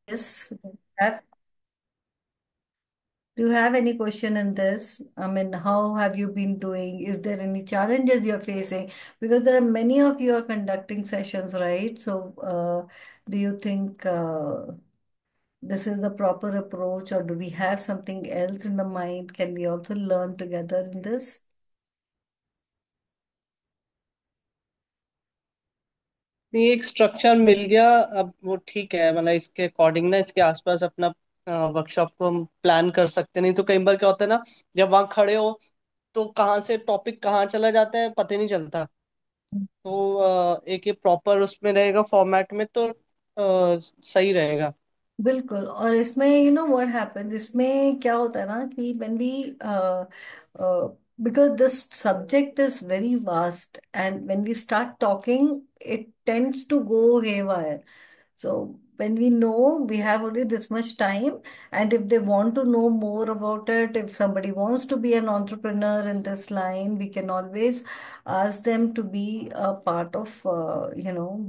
Yes. Have, do you have any question in this? I mean, how have you been doing? Is there any challenges you're facing? Because there are many of you are conducting sessions, right? So, do you think this is the proper approach, or do we have something else in the mind? Can we also learn together in this? नहीं, एक structure मिल गया। अब वो ठीक है, मतलब इसके according ना इसके आसपास अपना वर्कशॉप को हम प्लान कर सकते। नहीं तो कई बार क्या होता है ना, जब वहाँ खड़े हो तो कहाँ से टॉपिक कहाँ चला जाता है पता ही नहीं चलता। तो एक ये प्रॉपर उसमें रहेगा फॉर्मेट में तो सही रहेगा। बिल्कुल। और इसमें व्हाट हैपेंस, इसमें क्या होता है ना कि when we because this subject is very vast and when we start talking it tends to go haywire. So when we know we have only this much time, and if they want to know more about it, if somebody wants to be an entrepreneur in this line, we can always ask them to be a part of,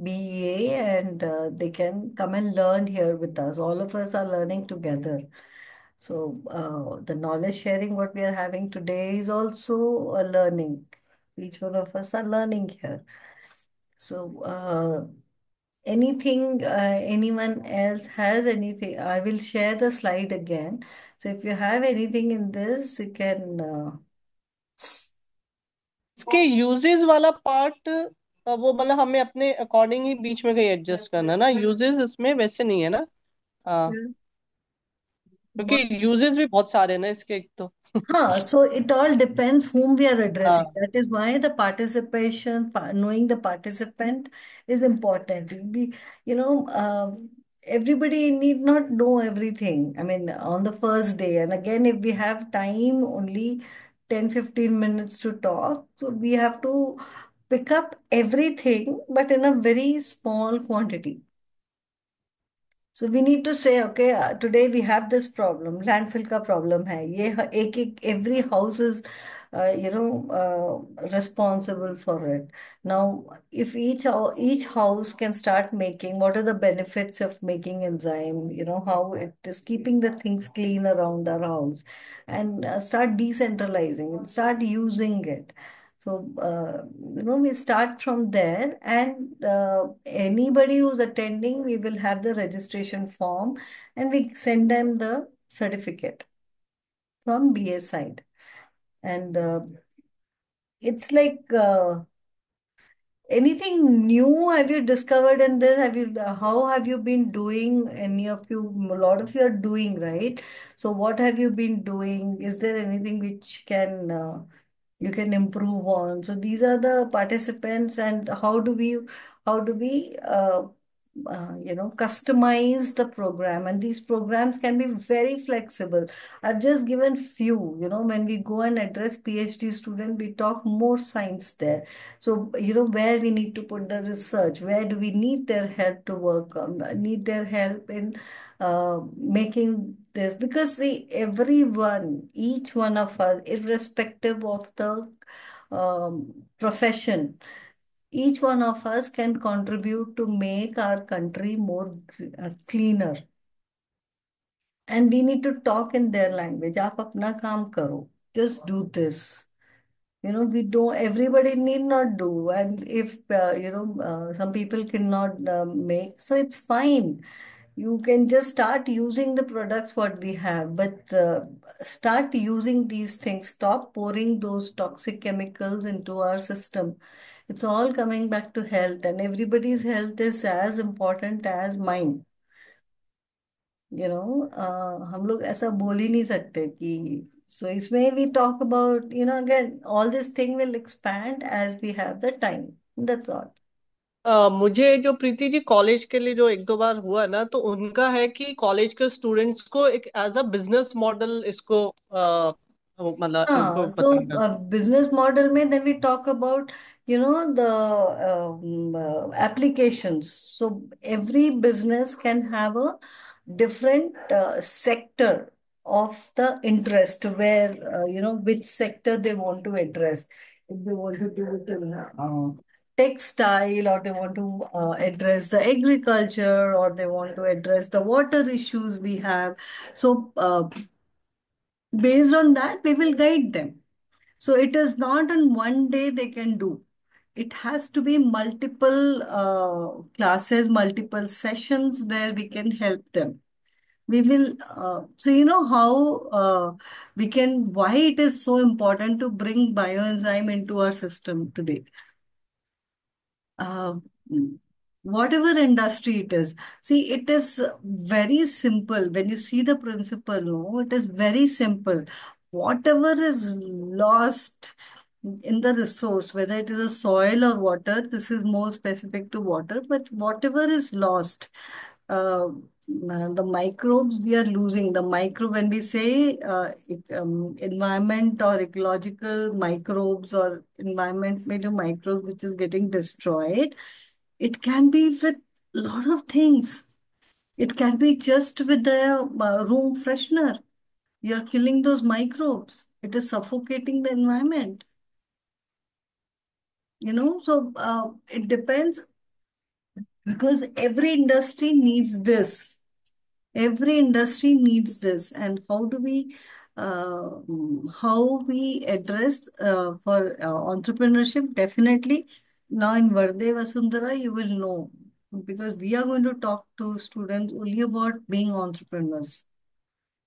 BEA, and they can come and learn here with us. All of us are learning together. So the knowledge sharing what we are having today is also a learning. Each one of us are learning here. So anything, anyone else has anything, I will share the slide again. So if you have anything in this, you can. इसके uses वाला part वो मतलब हमें अपने according ही बीच में कहीं adjust करना है ना। यूजेस इसमें वैसे नहीं है ना। हाँ, What? क्योंकि यूजेस भी बहुत सारे हैं ना इसके, एक तो। Huh, so it all depends whom we are addressing. हाँ, That is why the participation, knowing the participant is important. Everybody need not know everything. I mean, on the first day. And again, if we have time, only 10-15 minutes to talk, so we have to pick up everything, but in a very small quantity. So we need to say, okay, today we have this problem, landfill का problem है ये एक एक every house is responsible for it. Now, if each house can start making, what are the benefits of making enzyme? How it is keeping the things clean around our house, and start decentralizing, start using it. So, we start from there, and anybody who's attending, we will have the registration form and we send them the certificate from BA side. And it's like, anything new have you discovered in this? How have you been doing? Any of you, a lot of you are doing, right? So, what have you been doing? Is there anything which you can improve on? So these are the participants, and how do we customize the program, and these programs can be very flexible. I've just given few. When we go and address PhD student, we talk more science there. So where we need to put the research, where do we need their help to work on, need their help in making this, because see, everyone, each one of us, irrespective of the profession, each one of us can contribute to make our country more cleaner. And we need to talk in their language. आप अपना काम करो. Just do this. We don't, everybody need not do. And if, some people cannot make, so it's fine. You can just start using the products what we have, but start using these things. Stop pouring those toxic chemicals into our system. It's all coming back to health, and everybody's health is as important as mine. हम लोग ऐसा बोल ही नहीं सकते कि, so इसमें we talk about, again, all this thing will expand as we have the time. That's all. मुझे जो प्रीति जी कॉलेज के लिए जो एक दो बार हुआ ना, तो उनका है कि कॉलेज के स्टूडेंट्स को एक एज अ बिजनेस मॉडल इसको मतलब उनको So बताना। business model में then we talk about, the applications. So every business can have a different sector of the interest, where, which sector they want to address. If they want to do it in textile, or they want to address the agriculture, or they want to address the water issues we have. So, based on that, we will guide them. So, it is not in one day they can do. It has to be multiple classes, multiple sessions where we can help them. We will, so you know how why it is so important to bring bioenzyme into our system today. uh, Whatever industry it is. See, it is very simple. When you see the principle, no, it is very simple. Whatever is lost in the resource, whether it is a soil or water, this is more specific to water, but whatever is lost, the microbes we are losing, the micro, when we say environment or ecological microbes or environment made of microbes which is getting destroyed, it can be with a lot of things. It can be just with the room freshener. You're killing those microbes. It is suffocating the environment. So it depends, because every industry needs this. Every industry needs this. And how we address for entrepreneurship? Definitely. Now in Varde Vasundhara, you will know, because we are going to talk to students only about being entrepreneurs.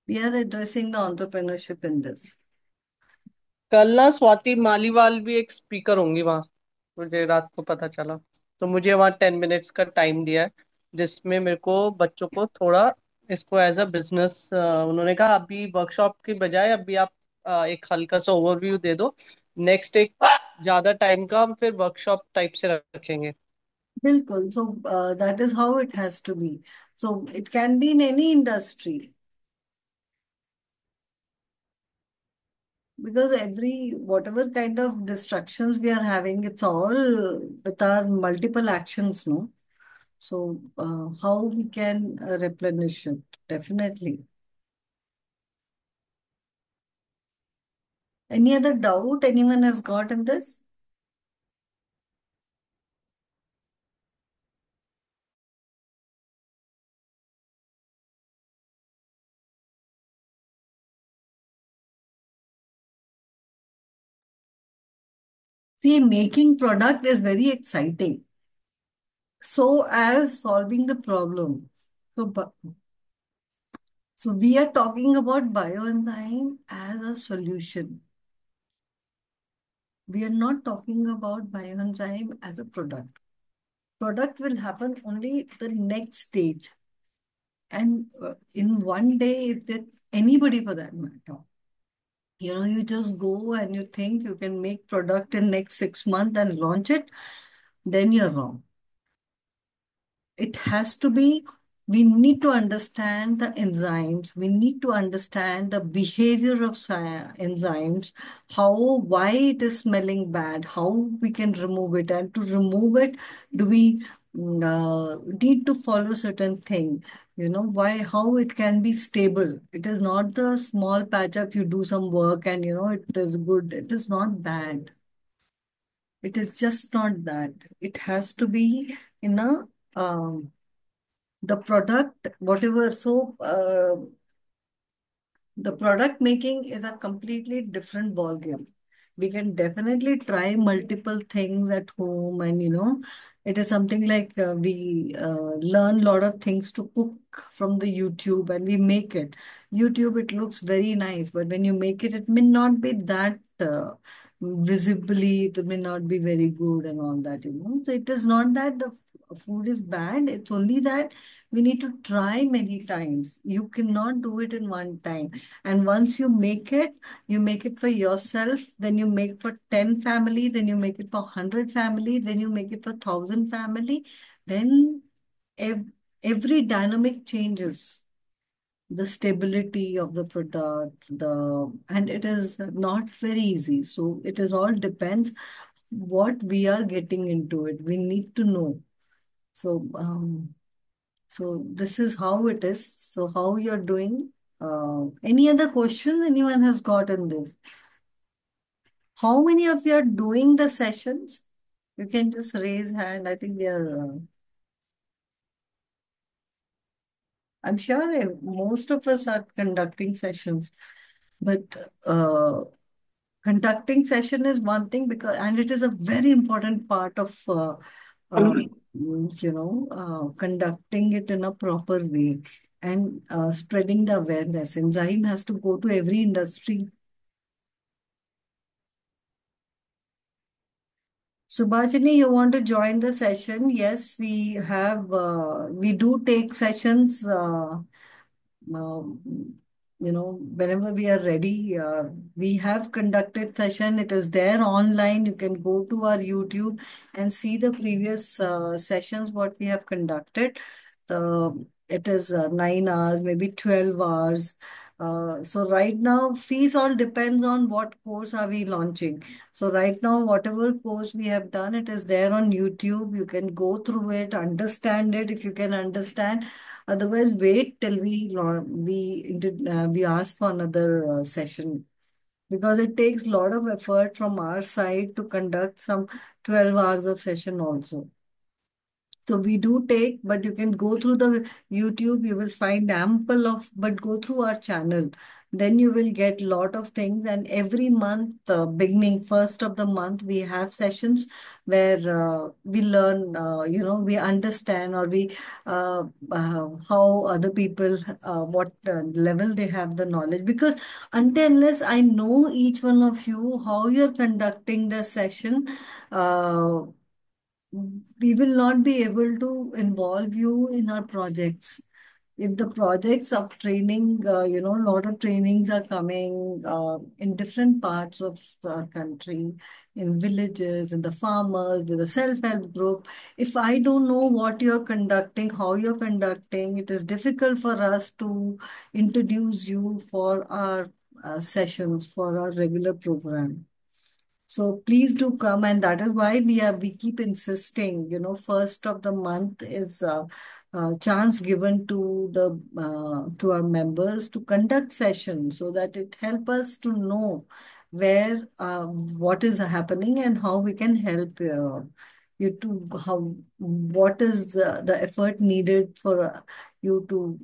We are addressing the entrepreneurship in this. कल ना स्वाति मालीवाल भी एक speaker होंगी वहाँ, मुझे रात को पता चला। तो मुझे वहाँ 10 मिनट्स का टाइम दिया है, जिसमें मेरे को बच्चों को थोड़ा इसको एज अ बिजनेस, उन्होंने कहा अभी वर्कशॉप की बजाय अभी आप एक हल्का सा ओवरव्यू दे दो, नेक्स्ट एक ज्यादा टाइम का हम फिर वर्कशॉप टाइप से रखेंगे। Bilkul. So that is how it has to be. So it can be in any industry. Because whatever kind of distractions we are having, it's all with our multiple actions, no? So, how we can replenish it? Definitely. Any other doubt anyone has got in this? See, making product is very exciting. So, as solving the problem. So, so we are talking about bioenzyme as a solution. We are not talking about bioenzyme as a product. Product will happen only the next stage. And in one day, if that anybody for that matter, you just go and you think you can make product in next 6 months and launch it, then you're wrong. It has to be, we need to understand the enzymes, we need to understand the behavior of enzymes, why it is smelling bad, how we can remove it, and to remove it, do we need to follow certain thing, how it can be stable. It is not the small patch up, you do some work and it is good. It is not bad. It is just not that. It has to be in a the product, whatever. So, the product making is a completely different ball game. We can definitely try multiple things at home, and it is something like we learn a lot of things to cook from the YouTube, and we make it. YouTube, it looks very nice, but when you make it, it may not be that visibly, it may not be very good and all that. So it is not that the food is bad, it's only that we need to try many times. You cannot do it in one time. And once you make it for yourself, then you make for 10 family, then you make it for 100 family, then you make it for 1,000 family. Then ev every dynamic changes. The stability of the product, and it is not very easy. So it is all depends what we are getting into it. We need to know. So, so this is how it is. So how you're doing? Any other questions anyone has got in this? How many of you are doing the sessions? You can just raise hand. I think they are. I'm sure most of us are conducting sessions, but uh, conducting session is one thing, because and it is a very important part of uh, conducting it in a proper way, and spreading the awareness. Enzyme has to go to every industry. Subhashini, you want to join the session? Yes, we do take sessions. Whenever we are ready, we have conducted session. It is there online. You can go to our YouTube and see the previous sessions what we have conducted. It is 9 hours, maybe 12 hours. So right now, fees all depends on what course are we launching. So right now, whatever course we have done, it is there on YouTube. You can go through it, understand it if you can understand. Otherwise, wait till we ask for another session, because it takes a lot of effort from our side to conduct some 12 hours of session also. So we do take, but you can go through the YouTube, you will find ample of, but go through our channel. Then you will get lot of things. And every month, beginning first of the month, we have sessions where we learn, we understand, or we, how other people, what level they have the knowledge. Because until unless I know each one of you, how you're conducting the session, uh, we will not be able to involve you in our projects. If the projects of training, a lot of trainings are coming in different parts of our country, in villages, in the farmers, with the self-help group. If I don't know what you're conducting, how you're conducting, it is difficult for us to introduce you for our sessions, for our regular program. So please do come, and that is why we keep insisting. First of the month is chance given to the to our members to conduct sessions, so that it help us to know where what is happening and how we can help you to how what is the effort needed for you to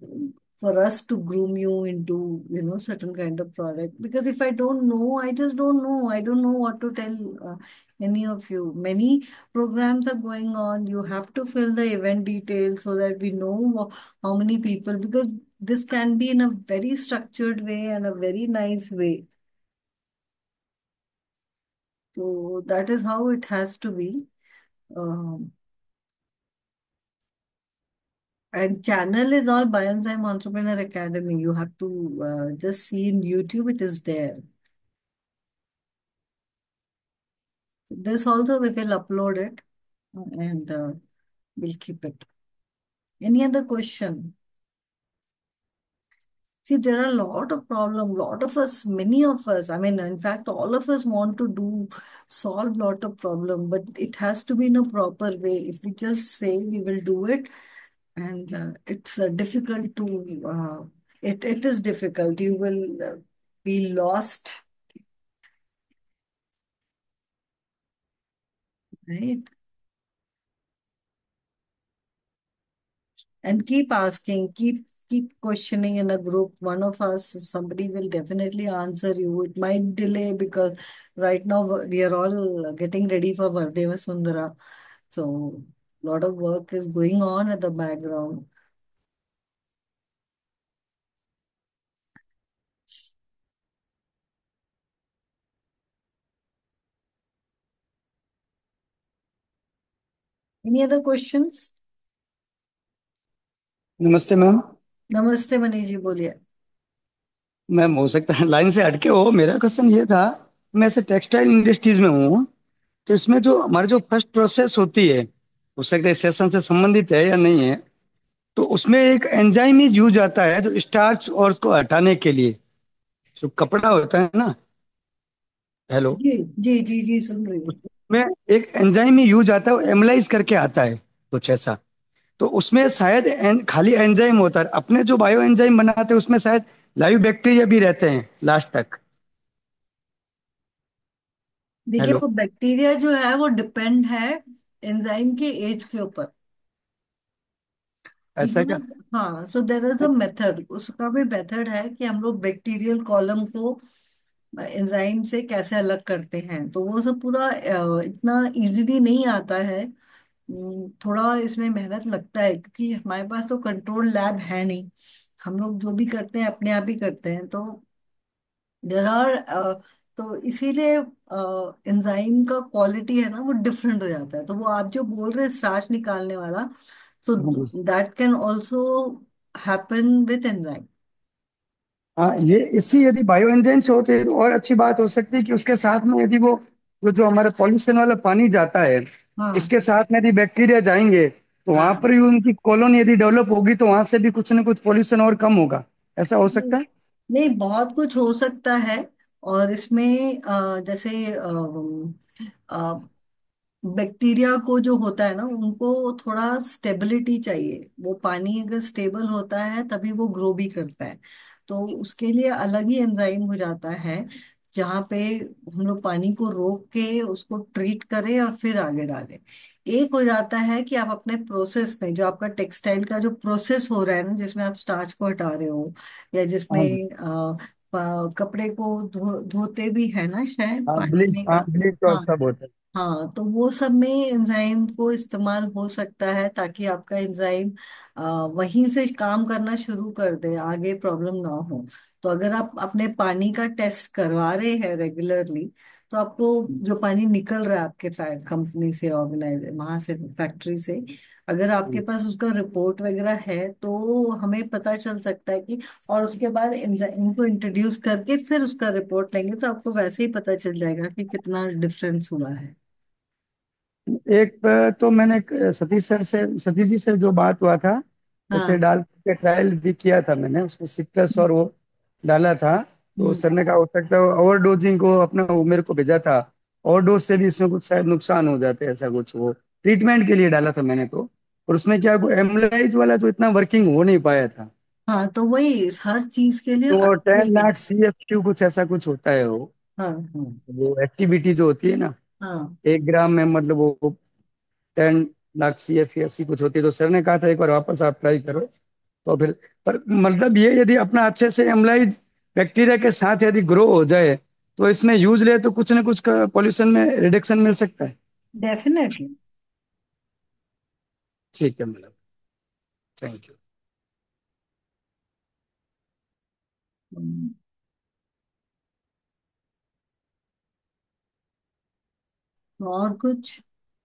for us to groom you into certain kind of product. Because if I don't know, I just don't know. I don't know what to tell any of you. Many programs are going on. You have to fill the event details so that we know how many people, because this can be in a very structured way and a very nice way. So that is how it has to be. um, and channel is all Bioenzyme Entrepreneur Academy. You have to just see in YouTube, it is there. This also we will upload it, and we'll keep it. Any other question? See, there are a lot of problem. Lot of us, many of us, I mean, in fact, all of us want to solve lot of problem, but it has to be in a proper way. If we just say we will do it, and it's difficult to, it is difficult. You will be lost, right? And keep asking, keep questioning in a group. One of us, somebody will definitely answer you. It might delay because right now we are all getting ready for Vardeva Sundara. So a lot of work is going on at the background. Any other questions? नमस्ते ma'am. नमस्ते मनीष जी, बोलिए। Ma'am हो सकता है line से हटके हो, मेरा क्वेश्चन ये था, मैं ऐसे टेक्सटाइल इंडस्ट्रीज में हूँ, तो इसमें जो हमारी जो फर्स्ट प्रोसेस होती है, हो सकता है सेशन से संबंधित है या नहीं है, तो उसमें एक एंजाइम यूज आता है जो स्टार्च और उसको हटाने के लिए, जो कपड़ा होता है ना। हेलो। जी जी जी जी, सुन रही हूँ। उसमें एक एंजाइम यूज आता है, वो एमलाइज करके आता है कुछ ऐसा। तो उसमें शायद खाली एंजाइम होता है, अपने जो बायो एंजाइम बनाते हैं उसमें शायद लाइव बैक्टीरिया भी रहते हैं लास्ट तक। देखिए, हेलो। वो बैक्टीरिया जो है वो डिपेंड है एंजाइम के एज के ऊपर, ठीक है ऐसा ना। क्या? हाँ, सो देर इज अ मेथड, उसका भी मेथड है कि हम लोग बैक्टीरियल कॉलम को एंजाइम से कैसे अलग करते हैं। तो वो सब पूरा इतना इजीली नहीं आता है। थोड़ा इसमें मेहनत लगता है, क्योंकि हमारे पास तो कंट्रोल लैब है नहीं। हम लोग जो भी करते हैं अपने आप ही करते हैं। तो देर आर, तो इसीलिए एंजाइम का क्वालिटी है ना वो डिफरेंट हो जाता है। तो वो आप जो बोल रहे हैं स्टार्च निकालने वाला, तो हाँ जी। That can also happen with enzyme. हाँ, ये इसी यदि बायो एंजाइम्स होते तो और अच्छी बात हो सकती है कि उसके साथ में यदि वो जो हमारा पॉल्यूशन वाला पानी जाता है, हाँ, इसके साथ में यदि बैक्टीरिया जाएंगे तो वहां हाँ। पर भी उनकी कॉलोनी यदि डेवलप होगी तो वहां से भी कुछ ना कुछ पॉल्यूशन और कम होगा। ऐसा हो नहीं, सकता है। नहीं, बहुत कुछ हो सकता है। और इसमें जैसे बैक्टीरिया को जो होता है ना, उनको थोड़ा स्टेबिलिटी चाहिए। वो पानी अगर स्टेबल होता है तभी वो ग्रो भी करता है। तो उसके लिए अलग ही एंजाइम हो जाता है, जहाँ पे हम लोग पानी को रोक के उसको ट्रीट करें और फिर आगे डालें। एक हो जाता है कि आप अपने प्रोसेस में, जो आपका टेक्सटाइल का जो प्रोसेस हो रहा है ना, जिसमें आप स्टार्च को हटा रहे हो, या हाँ जिसमें जी। कपड़े को धोते भी है ना शायद हाँ पानी ब्लीच, में हाँ का। ब्लीच और हाँ, सब होता है। हाँ। तो वो सब में एंजाइम को इस्तेमाल हो सकता है, ताकि आपका एंजाइम वहीं से काम करना शुरू कर दे, आगे प्रॉब्लम ना हो। तो अगर आप अपने पानी का टेस्ट करवा रहे हैं रेगुलरली, तो आपको जो पानी निकल रहा है आपके कंपनी से, ऑर्गेनाइज वहां से, फैक्ट्री से, अगर आपके पास उसका रिपोर्ट वगैरह है तो हमें पता चल सकता है कि, और उसके बाद एंजाइम को इंट्रोड्यूस करके फिर उसका रिपोर्ट लेंगे तो आपको वैसे ही पता चल जाएगा कि कितना डिफरेंस हुआ है। एक तो मैंने सतीश सर से, सतीश जी से जो बात हुआ था, ऐसे हाँ। डाल के ट्रायल भी किया था मैंने, उसमें सिट्रस और वो डाला था। तो हम्म। सर ने कहा हो सकता है ओवरडोजिंग को अपना वो मेरे को भेजा था, ओवरडोज से भी इसमें कुछ शायद नुकसान हो जाते हैं, ऐसा कुछ वो ट्रीटमेंट के लिए डाला था मैंने तो। और उसमें क्या एमलाइज वाला जो इतना वर्किंग हो नहीं पाया था। हाँ, तो वही हर चीज के लिए तो अलग 10 लाख ही। CFQ कुछ ऐसा कुछ होता है वो। हाँ, हाँ, वो एक्टिविटी जो होती है ना, हाँ। 1 ग्राम में मतलब वो 10 लाख CFC कुछ होती है। तो सर ने कहा था एक बार वापस आप ट्राई करो। तो फिर, पर मतलब ये यदि अपना अच्छे से एम्लाइज बैक्टीरिया के साथ यदि ग्रो हो जाए तो इसमें यूज ले तो कुछ ना कुछ पॉल्यूशन में रिडक्शन मिल सकता है। डेफिनेटली। ठीक है मैडम। Thank you. और कुछ?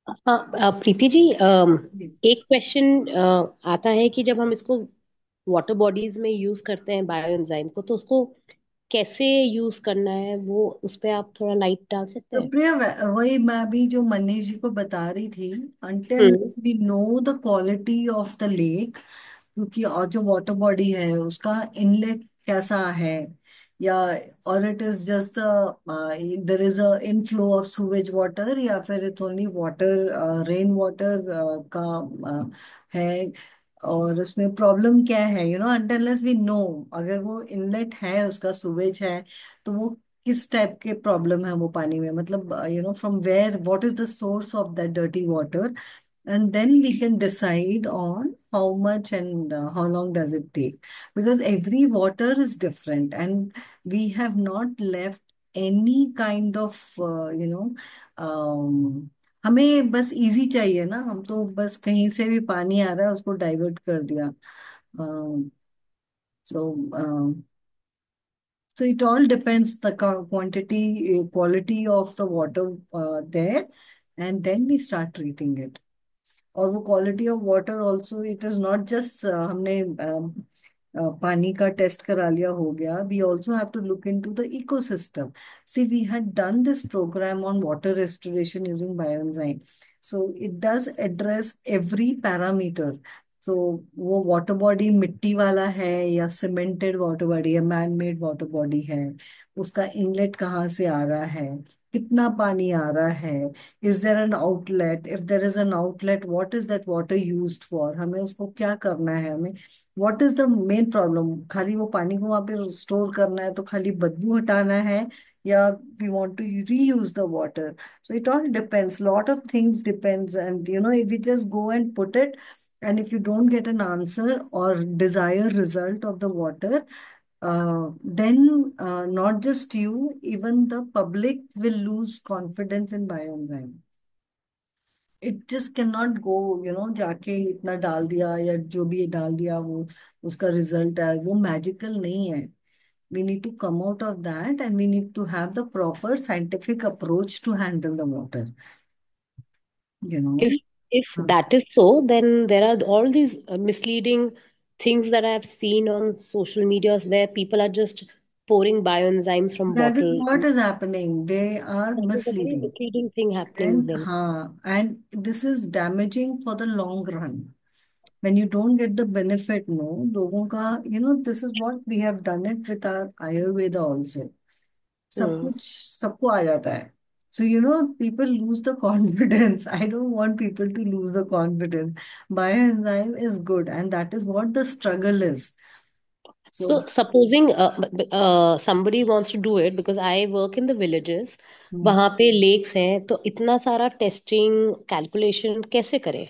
हाँ, प्रीति जी, एक क्वेश्चन आता है कि जब हम इसको वाटर बॉडीज में यूज करते हैं बायो एंजाइम को, तो उसको कैसे यूज करना है, वो उस पे आप थोड़ा लाइट डाल सकते तो हैं? प्रिया, वही मैं अभी जो मनीष जी को बता रही थी, until hmm. We know the quality of the lake, क्योंकि और जो वाटर बॉडी है उसका इनलेट कैसा है, या और it is just there is a inflow of sewage water, या फिर it's only water, rain water का है, और उसमें प्रॉब्लम क्या है, अनटिल वी नो। अगर वो इनलेट है, उसका सुवेज है, तो वो किस टाइप के प्रॉब्लम है वो पानी में, मतलब from where, what is the source of that dirty water, and then we can decide on how much and how long does it take, because every water is different, and we have not left any kind of हमें बस easy चाहिए ना, हम तो बस कहीं से भी पानी आ रहा है उसको डाइवर्ट कर दिया। सो so it all depends the quantity, quality of the water there, and then we start treating it. और वो quality of water also, it is not just हमने पानी का टेस्ट करा लिया हो गया, we also have to look into the ecosystem. See, we had done this programme on water restoration using bioenzyme, so it does address every parameter. तो वो water body मिट्टी वाला है, या सीमेंटेड वाटर बॉडी, या man made water body है, उसका inlet कहाँ से आ रहा है, कितना पानी आ रहा है, is there an outlet, if there is an outlet what is that water used for, हमें उसको क्या करना है, हमें what is the main problem, खाली वो पानी को वहां पे स्टोर करना है तो खाली बदबू हटाना है, Yeah, we want to reuse the water. So it all depends. Lot of things depends, and if we just go and put it, and if you don't get an answer or desired result of the water, then not just you, even the public will lose confidence in bioenzyme. It just can not go, जाके इतना डाल दिया या जो भी डाल दिया वो उसका रिजल्ट है, वो मैजिकल नहीं है. We need to come out of that, and we need to have the proper scientific approach to handle the water, you If know. if that is so, then there are all these misleading things that I have seen on social medias where people are just pouring bioenzymes from That is bottle. what is happening. They are That is a very misleading. misleading thing happening And then. this is damaging for the long run. When you don't get the benefit, no, लोगों का, this is what we have done it with our Ayurveda also. सब Hmm. कुछ सबको आ जाता है. So, people lose the confidence. I don't want people to lose the confidence. Bioenzyme is good, and that is what the struggle is. So So, supposing somebody wants to do it, because I work in the villages, hmm, वहां पे lakes हैं, तो इतना सारा testing calculation कैसे करे?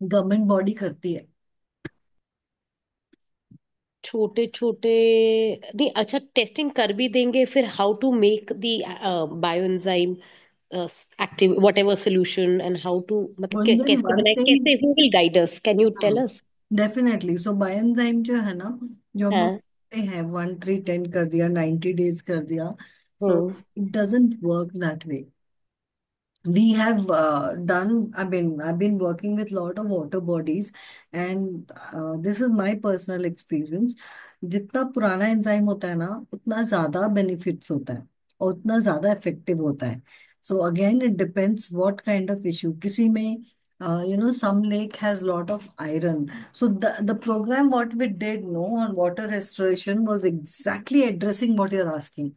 Government body करती है. छोटे छोटे नहीं, अच्छा टेस्टिंग कर भी देंगे, फिर how to make the bioenzyme active whatever solution and how to, मतलब Only कैसे one बनाए, thing. कैसे, who will guide us, can you tell हाँ, अस? डेफिनेटली. सो बायोएंजाइम जो है ना, जो हम लोग हाँ. करते हैं 1 3 10 कर दिया, 90 days कर दिया. So hmm. It doesn't work that way. We have done, I've been working with lot of water bodies, and this is my personal experience. जितना पुराना एंजाइम होता है ना, उतना ज्यादा बेनिफिट्स होता है और उतना ज्यादा इफेक्टिव होता है. So again it depends what kind of issue. किसी में some lake has lot of iron. So the program what we did no on water restoration was exactly addressing what you're asking.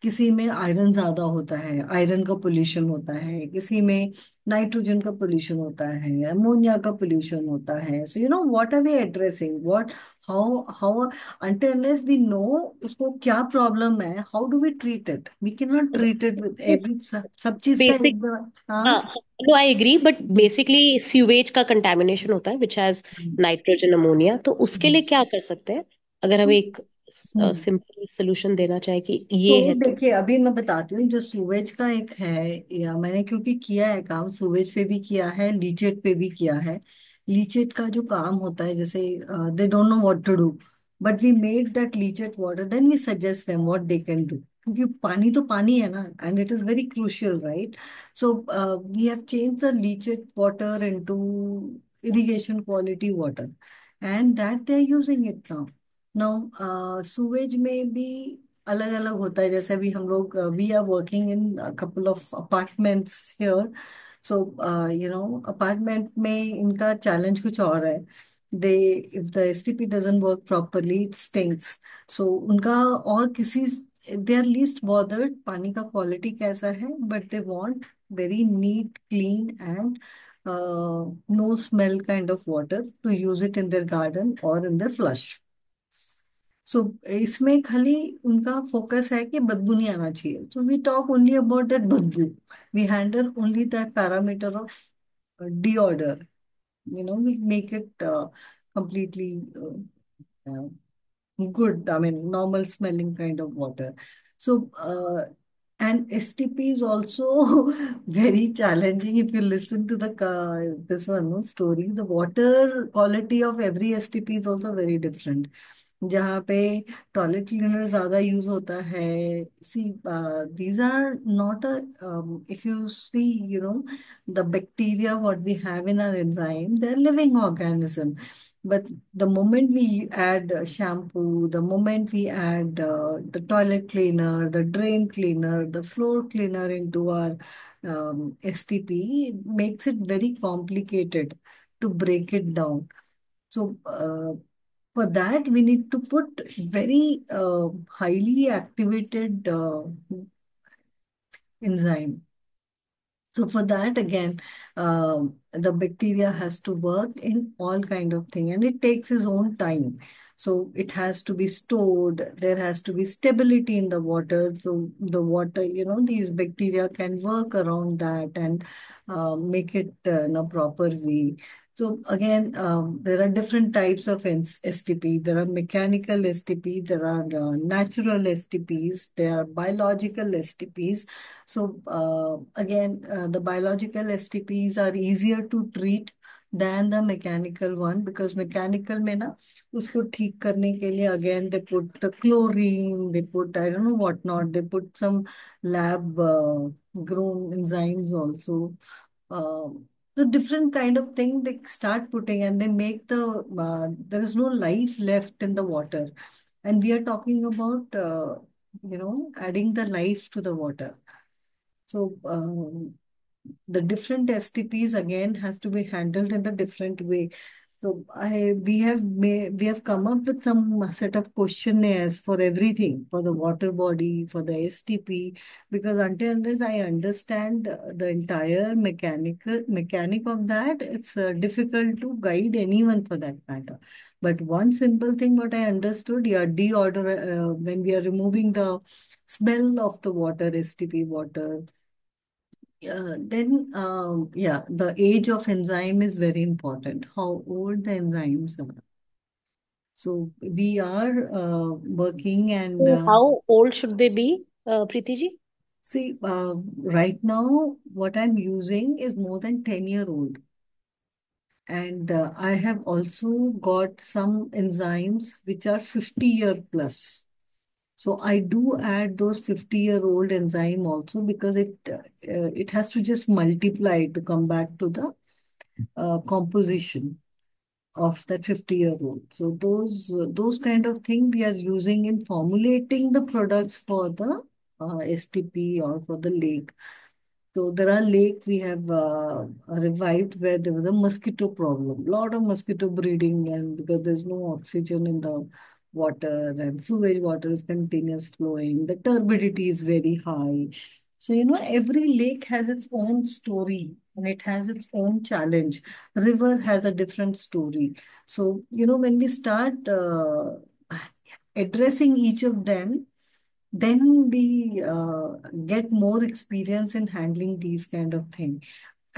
किसी में iron ज्यादा होता है, iron का pollution होता है, किसी में नाइट्रोजन का पोल्यूशन होता है, अमोनिया का पोल्यूशन होता है. So what are we addressing, what, how until unless we know उसको क्या प्रॉब्लम है, how do we treat it. We can not treat it with every, सब चीज का बेसिक, एक बार. हाँ. हाँ, no I agree, but basically sewage का कंटेमिनेशन होता है विच हैज नाइट्रोजन अमोनिया, तो उसके लिए क्या कर सकते हैं अगर हम एक हम्म. सिंपल सोल्यूशन देना चाहे कि ये तो है तो? देखिए, अभी मैं बताती हूँ जो सूवेज का एक है, या मैंने क्योंकि किया है काम, सूवेज पे भी किया है, लीचेट पे भी किया है. लीचेट का जो काम होता है, जैसे they don't know what to do, but we made that leachate water, then we suggest them what they can do. क्योंकि पानी तो पानी है ना, and it is very crucial, right. So we have change the leachate water into irrigation quality water, and that they are using it now. Now sewage में भी अलग अलग होता है. जैसे अभी हम लोग, we are working in couple of apartments here. So apartment में इनका चैलेंज कुछ और है. They, if the STP doesn't work properly it stinks. So उनका, और किसी, दे आर लीस्ट बॉदर्ड पानी का क्वालिटी कैसा है, but they want very neat clean and no smell kind of water to use it in their garden और in there flush. सो इसमें खाली उनका फोकस है कि बदबू नहीं आना चाहिए. So we talk only about that बदबू. We handle only that parameter of the odour. We make it completely good. I mean, normal smelling kind of water. So, and STP is also very challenging. If you listen to the this one no, story, the water quality of every STP is also very different. जहाँ पे toilet cleaner ज्यादा use होता है. सी, these are not a, if you see, the bacteria what we have in our enzyme, they're living organism. But the moment we add shampoo, the moment we add the toilet cleaner, the drain cleaner, the floor cleaner into our STP, it makes it very complicated to break it down. So, for that, we need to put very highly activated enzyme. So for that again, the bacteria has to work in all kind of thing, and it takes its own time. So it has to be stored. There has to be stability in the water. So the water, these bacteria can work around that and make it in a proper way. So again, there are different types of STP. There are mechanical STP. There are natural STPs. There are biological STPs. So again, the biological STPs are easier to treat than the mechanical one, because mechanical में ना उसको ठीक करने के लिए again they put the chlorine, they put I don't know what not, they put some lab grown enzymes also. Uh, the different kind of thing they start putting, and they make there is no life left in the water, and we are talking about adding the life to the water. So the different STPs again has to be handled in a different way. So we have come up with some set of questionnaires for everything, for the water body, for the STP, because until unless I understand the entire mechanic of that, it's difficult to guide anyone for that matter. But one simple thing what I understood, yeah, deodor when we are removing the smell of the water, STP water, yeah, the age of enzyme is very important, how old the enzymes are. So we are working and So how old should they be, Preeti ji? see, right now, what I'm using is more than 10-year-old. And I have also got some enzymes which are 50-year plus. So I do add those 50-year-old enzyme also, because it has to just multiply to come back to the composition of that 50-year-old. So those kind of thing we are using in formulating the products for the STP or for the lake. So there are lake we have revived where there was a mosquito problem, lot of mosquito breeding, and because there's no oxygen in the water and sewage water is continuous flowing, the turbidity is very high. So every lake has its own story and it has its own challenge. River has a different story. So when we start addressing each of them, then we get more experience in handling these kind of thing.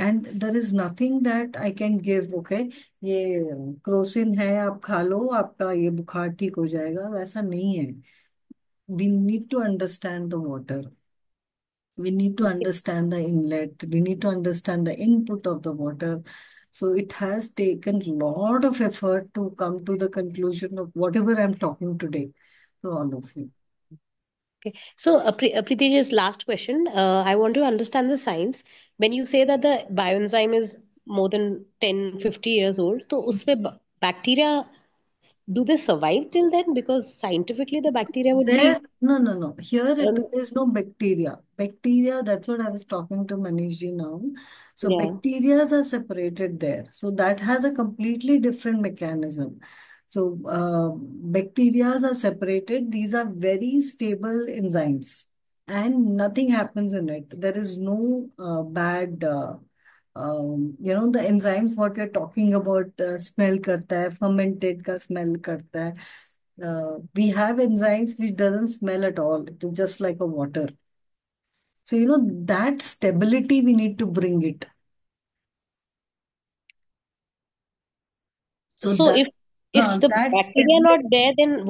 And there is nothing that I can give, okay, ये Crocin है आप खा लो आपका ये बुखार ठीक हो जाएगा, वैसा नहीं है. We need to understand the water. We need to Okay. understand the inlet. We need to understand the input of the water. So it has taken a lot of effort to come to the conclusion of whatever I'm talking today to all of you. Okay. So, Preeti ji's last question. I want to understand the science. When you say that the bioenzyme is more than 10, 50 years old, तो उसमें bacteria, do they survive till then? Because scientifically, the bacteria would There, be, no, no, no. Here um, there is no bacteria. Bacteria, that's what I was talking to Manish ji now. So yeah. bacteria are separated there. So that has a completely different mechanism. So bacteria are separated. These are very stable enzymes and nothing happens in it. There is no bad, the enzymes what you're talking about smell करता है, fermented का smell करता है. We have enzymes which doesn't smell at all. It is just like a water. So, that stability we need to bring it. So So if the that bacteria stability. not there, then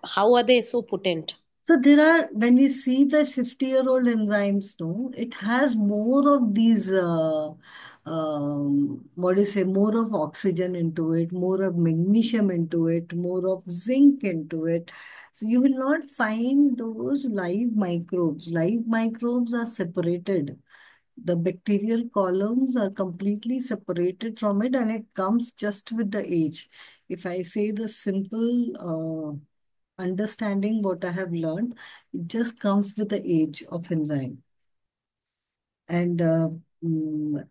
how are they so potent? So there are, when we see the 50-year-old enzymes, no, it has more of these, what do you say, more of oxygen into it, more of magnesium into it, more of zinc into it. So you will not find those live microbes. Live microbes are separated. The bacterial columns are completely separated from it, and it comes just with the age. If I say the simple understanding what I have learned, it just comes with the age of enzyme. And mm,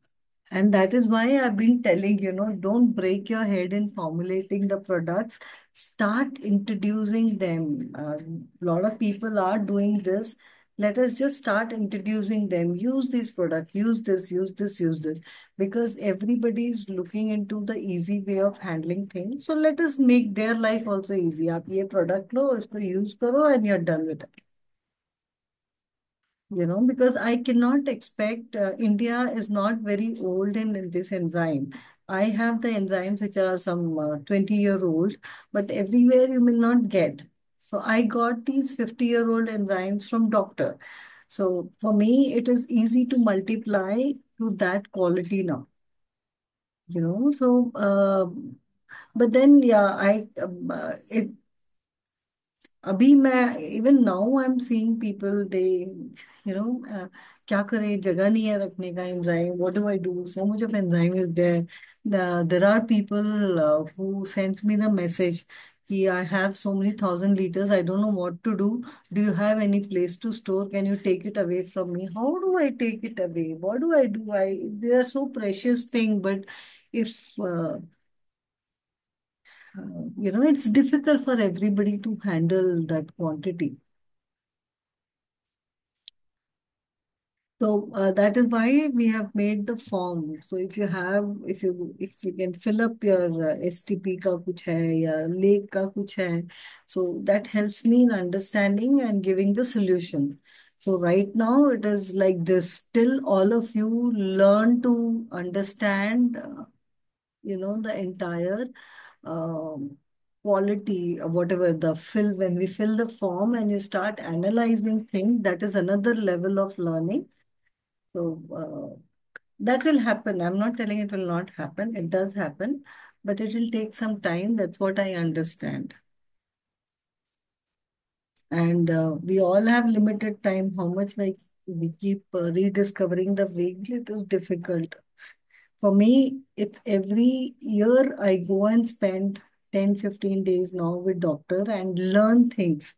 and that is why I've been telling, don't break your head in formulating the products. Start introducing them. A lot of people are doing this. Let us just start introducing them. Use this product, use this, use this, use this. Because everybody is looking into the easy way of handling things. So let us make their life also easy. आप ये product लो, इसको use करो, and you're done with it. Because I cannot expect, India is not very old in this enzyme. I have the enzymes which are some 20-year-old, but everywhere you may not get. So I got these 50-year-old enzymes from doctor. So for me, it is easy to multiply to that quality now. But then, yeah, it अभी मैं even now I am seeing people they you know क्या करें, जगह नहीं है रखने का enzyme, what do I do, so much of enzyme is there. There are people who sends me the message कि I have so many thousand liters, I don't know what to do you have any place to store, can you take it away from me? How do I take it away? What do I do? They are so precious thing, but if it's difficult for everybody to handle that quantity. So that is why we have made the form. So if you can fill up your STP का कुछ है या lake का कुछ है, so that helps me in understanding and giving the solution. So right now it is like this. Till all of you learn to understand, the entire um, quality, whatever the fill, when we fill the form and you start analyzing things, that is another level of learning. So that will happen. I'm not telling it will not happen. It does happen, but it will take some time. That's what I understand. And we all have limited time. How much we keep rediscovering the wheel, it is difficult. For me, it's every year I go and spend 10, 15 days now with doctor and learn things,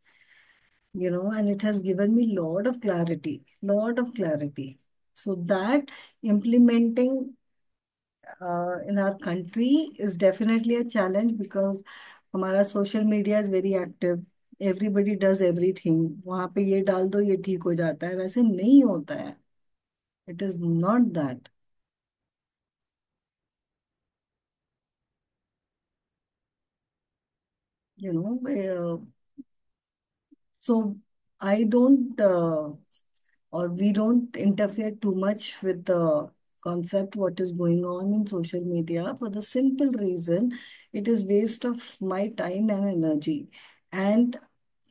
and it has given me lot of clarity. So that implementing in our country is definitely a challenge because हमारा social media is very active. Everybody does everything. वहाँ पे ये डाल दो ये ठीक हो जाता है, वैसे नहीं होता है. It is not that. You know, so I don't or we don't interfere too much with the concept what is going on in social media for the simple reason it is waste of my time and energy. And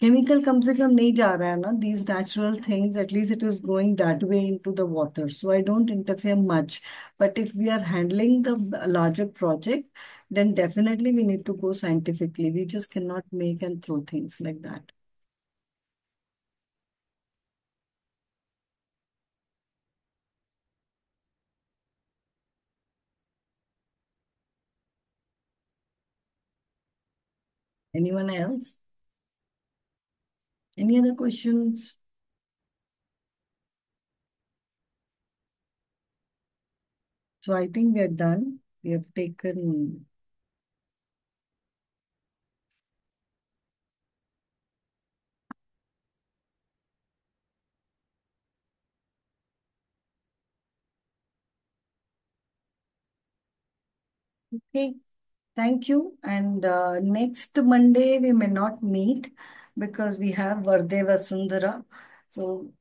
chemical कम से कम नहीं जा रहा है ना, these natural things, at least it is going that way into the water, so I don't interfere much. But if we are handling the larger project, then definitely we need to go scientifically. We just cannot make and throw things like that. Anyone else? Any other questions? So I think we are done. We have taken. Okay. Thank you. And next Monday, we may not meet because we have Vardeva Sundara. So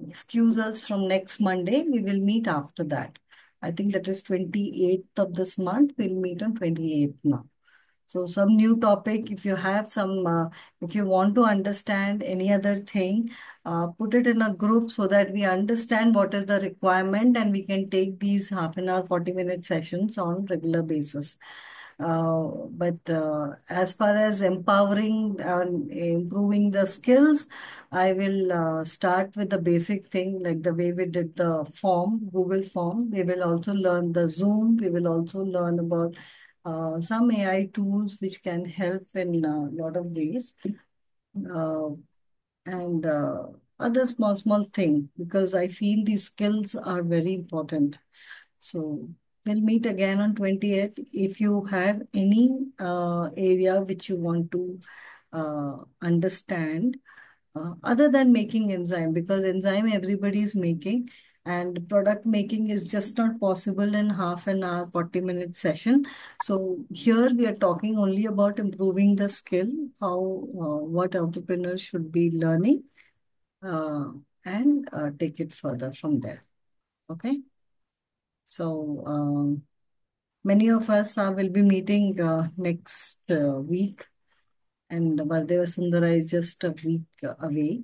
excuse us from next Monday. We will meet after that. I think that is 28th of this month. We'll meet on 28th now. So some new topic, if you have some, if you want to understand any other thing, put it in a group so that we understand what is the requirement and we can take these half an hour, 40-minute sessions on regular basis. But as far as empowering and improving the skills, I will start with the basic thing like the way we did the form, Google form. We will also learn the Zoom. We will also learn about some AI tools which can help in a lot of ways. Uh, and other small thing because I feel these skills are very important. So we'll meet again on 28th. If you have any area which you want to understand, other than making enzyme, because enzyme everybody is making, and product making is just not possible in half an hour, 40-minute session. So here we are talking only about improving the skill, how what entrepreneurs should be learning, uh, and take it further from there. Okay. So many of us will be meeting next week, and Vardeva Sundara is just a week away.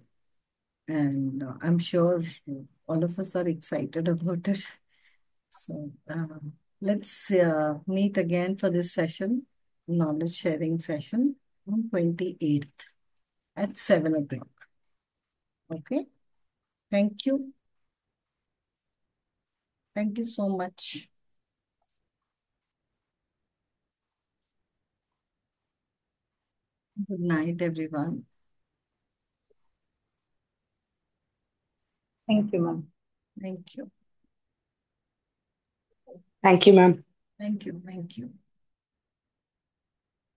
And I'm sure all of us are excited about it. So let's meet again for this session, knowledge sharing session on 28th at 7 o'clock. Okay. Thank you. Thank you so much. Good night, everyone. Thank you, ma'am. Thank you. Thank you, ma'am. Thank you. Thank you.